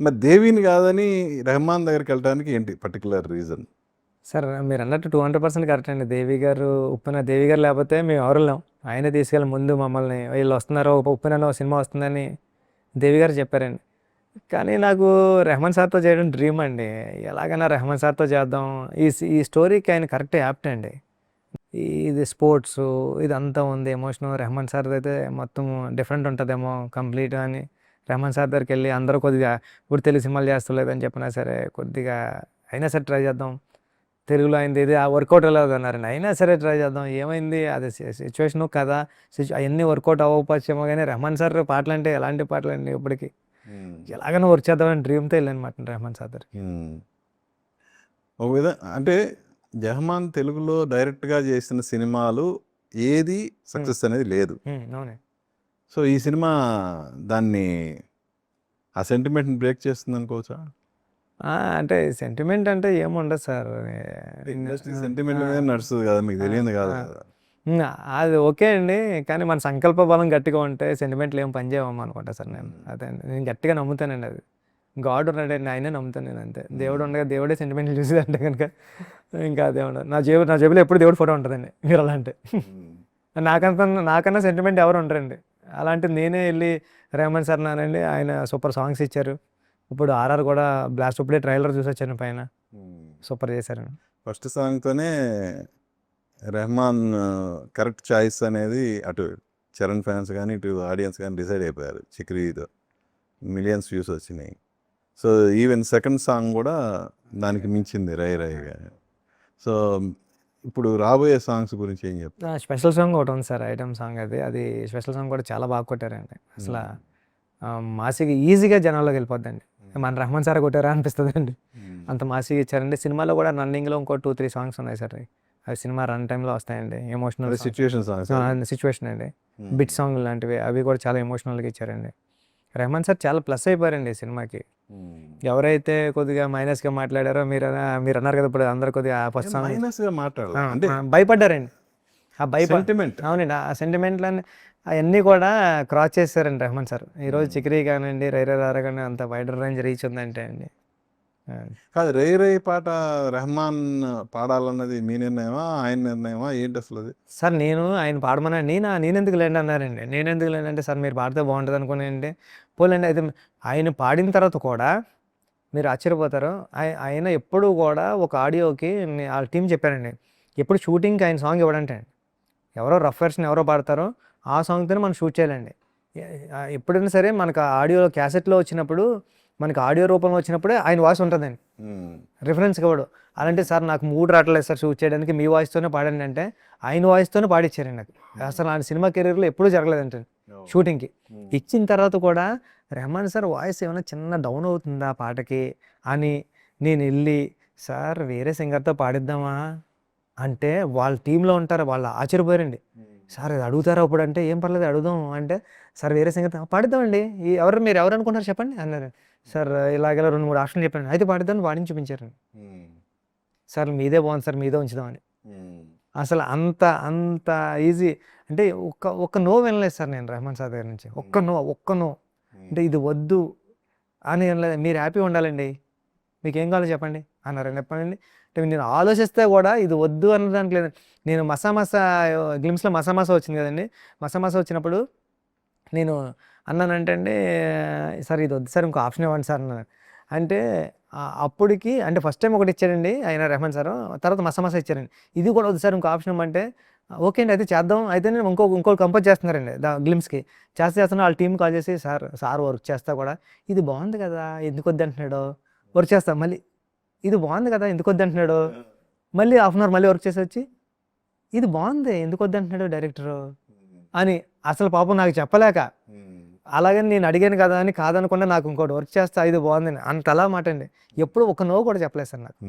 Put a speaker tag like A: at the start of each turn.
A: మరి దేవిని కాదని రెహమాన్ దగ్గరికి వెళ్ళడానికి ఏంటి పర్టికులర్ రీజన్?
B: సార్ మీరు అన్నట్టు 200% కరెక్ట్ అండి. దేవి గారు లేకపోతే మేము ఎవరు లేం. ఆయనే తీసుకెళ్ళి ముందు మమ్మల్ని వీళ్ళు వస్తున్నారు, ఉప్పెన అనే సినిమా వస్తుందని దేవి గారు చెప్పారండి. కానీ నాకు రెహమాన్ సార్తో చేయడం డ్రీమ్ అండి. ఎలాగైనా రెహమాన్ సార్తో చేద్దాం. ఈ స్టోరీకి ఆయన కరెక్ట్ యాప్ట్ అండి. ఇది స్పోర్ట్స్ ఇదంతా ఉంది ఎమోషనల్. రెహమాన్ సార్ అయితే మొత్తం డిఫరెంట్ ఉంటుందేమో కంప్లీట్ అని రెహమాన్ సార్ దగ్గరికి వెళ్ళి అందరూ కొద్దిగా ఇప్పుడు తెలుగు సినిమాలు చేస్తలేదని చెప్పినా సరే కొద్దిగా అయినా సరే ట్రై చేద్దాం. తెలుగులో అయింది ఇది వర్కౌట్ అవ్వలేదు అన్నారండి. అయినా సరే ట్రై చేద్దాం. ఏమైంది అది సిచ్యువేషను కదా అవన్నీ వర్కౌట్ అవ్వకపోవచ్చేమో కానీ రెహమాన్ సార్ పాటలు అంటే ఎలాంటి పాటలు అండి ఇప్పటికి ఎలాగైనా వర్క్ చేద్దామని డ్రీమ్తో వెళ్ళానమాట రెహమాన్ సార్ దగ్గరికి.
A: ఒక విధంగా అంటే రెహమాన్ తెలుగులో డైరెక్ట్గా చేసిన సినిమాలు ఏది సక్సెస్ అనేది లేదు.
B: అవునే.
A: సో ఈ సినిమా దాన్ని ఆ సెంటిమెంట్ని బ్రేక్ చేస్తుంది అనుకోవచ్చా?
B: అంటే సెంటిమెంట్ అంటే ఏముండదు సార్.
A: ఇండస్ట్రీ సెంటిమెంట్ మీద నడుస్తుంది కదా, మీకు తెలియదు కాదు కదా.
B: అది ఓకే అండి. కానీ మన సంకల్ప బలం గట్టిగా ఉంటే సెంటిమెంట్లు ఏం పనిచేయమని అనుకుంటా సార్ నేను. అదే నేను గట్టిగా నమ్ముతానండి. అది గాడ్ ఉన్నాడండి, ఆయనే నమ్ముతాను నేను అంతే. దేవుడు ఉండగా దేవుడే సెంటిమెంట్లు చూసేదంటే కనుక ఇంకా అదే ఉండదు. నా జేబులో ఎప్పుడు దేవుడు ఫోటో ఉంటుందండి. మీరు అలా అంటే నాకన్నా సెంటిమెంట్ ఎవరు ఉండరండి. అలాంటిది నేనే వెళ్ళి రెహమాన్ సార్ నానండి, ఆయన సూపర్ సాంగ్స్ ఇచ్చారు. ఇప్పుడు ఆర్ఆర్ కూడా బ్లాస్ట్ ఇప్పుడే ట్రైలర్ చూసి వచ్చాను పైన, సూపర్ చేశారు.
A: ఫస్ట్ సాంగ్తోనే రెహమాన్ కరెక్ట్ చాయిస్ అనేది అటు చరణ్ ఫ్యాన్స్ కానీ ఇటు ఆడియన్స్ కానీ డిసైడ్ అయిపోయారు. చిక్రీతో మిలియన్స్ వ్యూస్ వచ్చినాయి. సో ఈవెన్ సెకండ్ సాంగ్ కూడా దానికి మించింది రై రైగా. సో ఇప్పుడు రాబోయే సాంగ్స్ గురించి ఏం చెప్తారు?
B: స్పెషల్ సాంగ్ ఒకటి ఉంది సార్, ఐటమ్ సాంగ్. అది స్పెషల్ సాంగ్ కూడా చాలా బాగా కొట్టారండి. అసలు మాసిగా ఈజీగా జనాల్లోకి వెళ్ళిపోద్దండి. మన రెహమాన్ సార్ కొట్టారా అనిపిస్తుంది అండి, అంత మాసిగా ఇచ్చారండి. సినిమాలో కూడా రన్నింగ్లో ఇంకో 2-3 సాంగ్స్ ఉన్నాయి సార్. అవి సినిమా రన్ టైంలో వస్తాయండి. ఎమోషనల్ సిచ్యువేషన్ అండి, బిట్ సాంగ్ లాంటివి అవి కూడా చాలా ఎమోషనల్గా ఇచ్చారండి. రెహమాన్ సార్ చాలా ప్లస్ అయిపోయారండి ఈ సినిమాకి. ఎవరైతే కొద్దిగా మైనస్గా మాట్లాడారో మీరు అన్నారు కదా ఇప్పుడు అందరు కొద్దిగా ఫస్ట్ సాంగ్ భయపడ్డారండి. అవునండి, ఆ సెంటిమెంట్లన్నీ అవన్నీ కూడా క్రాస్ చేశారండి రెహమాన్ సార్. ఈరోజు చిక్రీ కానివ్వండి, రైరా రారా కానీ అంత వైడర్ రేంజ్ రీచ్ ఉందంటే అండి.
A: కాదు, రై రై పాట రెహమాన్ పాడాలన్నది మీ నిర్ణయమా ఆయన నిర్ణయమా ఏంటి అసలు అది?
B: సార్ నేను ఆయన పాడమన్నా నేనెందుకు లేండి అన్నారండి. నేనెందుకు లేండి సార్, మీరు పాడితే బాగుంటుంది అనుకున్నానండి. పోలేండి అయితే ఆయన పాడిన తర్వాత కూడా మీరు ఆశ్చర్యపోతారు. ఆయన ఎప్పుడు కూడా ఒక ఆడియోకి వాళ్ళ టీం చెప్పారండి, ఎప్పుడు షూటింగ్కి ఆయన సాంగ్ ఇవ్వడంటే ఎవరో రఫ్ వెర్షన్ ఎవరో పాడతారో ఆ సాంగ్తోనే మనం షూట్ చేయాలండి. ఎప్పుడైనా సరే మనకు ఆడియో క్యాసెట్లో వచ్చినప్పుడు, మనకి ఆడియో రూపంలో వచ్చినప్పుడే ఆయన వాయిస్ ఉంటుందండి రిఫరెన్స్ కూడా. అలాంటి సార్ నాకు మూడు రావట్లేదు సార్ షూట్ చేయడానికి, మీ వాయిస్తోనే పాడండి అంటే ఆయన వాయిస్తోనే పాడిచ్చారండి నాకు. అసలు ఆయన సినిమా కెరీర్లో ఎప్పుడూ జరగలేదంటే షూటింగ్కి ఇచ్చిన తర్వాత కూడా రెహమాన్ సార్ వాయిస్ ఏమైనా చిన్న డౌన్ అవుతుందా పాటకి అని నేను వెళ్ళి సార్ వేరే సింగర్తో పాడిద్దామా అంటే వాళ్ళ టీంలో ఉంటారు, వాళ్ళు ఆశ్చర్యపోయారండి. సార్ అది అడుగుతారా ఇప్పుడు అంటే ఏం పర్లేదు అడుగుదాం అంటే, సార్ వేరే సింగర్ పాడిద్దామండి, మీరు ఎవరు అనుకుంటారు చెప్పండి అన్నారు. సార్ ఇలాగెలా 2-3 ఆప్షన్లు చెప్పాను, అయితే పాడిద్దామని పాడించి చూపించారండి. సార్ మీదే బాగుంది సార్, మీదే ఉంచుదామని. అసలు అంత ఈజీ అంటే ఒక్క నో వినలేదు సార్ నేను రెహమాన్ సార్ దగ్గర నుంచి. ఒక్క నో అంటే ఇది వద్దు అని వినలేదు. మీరు హ్యాపీ ఉండాలండి, మీకేం కావాలో చెప్పండి అన్నారండి. చెప్పండి అంటే నేను ఆలోచిస్తే కూడా ఇది వద్దు అనడానికి లేదు. నేను మసా గ్లిమ్స్లో మసా వచ్చింది కదండి, మసా వచ్చినప్పుడు నేను అన్నానంటే అండి, సార్ ఇది వద్దు సార్ ఇంకో ఆప్షన్ ఇవ్వండి సార్ అన్నాను. అంటే అప్పటికి అంటే ఫస్ట్ టైం ఒకటి ఇచ్చారండి ఆయన రెహమాన్ సార్, తర్వాత మసా ఇచ్చారండి. ఇది కూడా వద్దు సార్ ఇంకో ఆప్షన్ ఇవ్వమంటే ఓకే అండి అయితే చేద్దాం. అయితే నేను ఇంకో కంపోజ్ చేస్తున్నారండి గ్లిమ్స్కి చేస్తున్నా. వాళ్ళ టీం కాల్ చేసి సార్ వర్క్ చేస్తా కూడా ఇది బాగుంది కదా ఎందుకు వద్దు అంటున్నాడు, వర్క్ చేస్తా మళ్ళీ ఇది బాగుంది కదా ఎందుకు వద్దు అంటున్నాడు, మళ్ళీ హాఫ్ అన్ అవర్ మళ్ళీ వర్క్ చేసి వచ్చి ఇది బాగుంది ఎందుకు వద్దు అంటున్నాడు డైరెక్టరు అని. అసలు పాపం నాకు చెప్పలేక అలాగని నేను అడిగాను కదా అని కాదనకుండా నాకు ఇంకోటి వర్క్ చేస్తా ఇది బాగుంది అంత అలా మాట అండి. ఎప్పుడు ఒక నో కూడా చెప్పలేదు సార్ నాకు.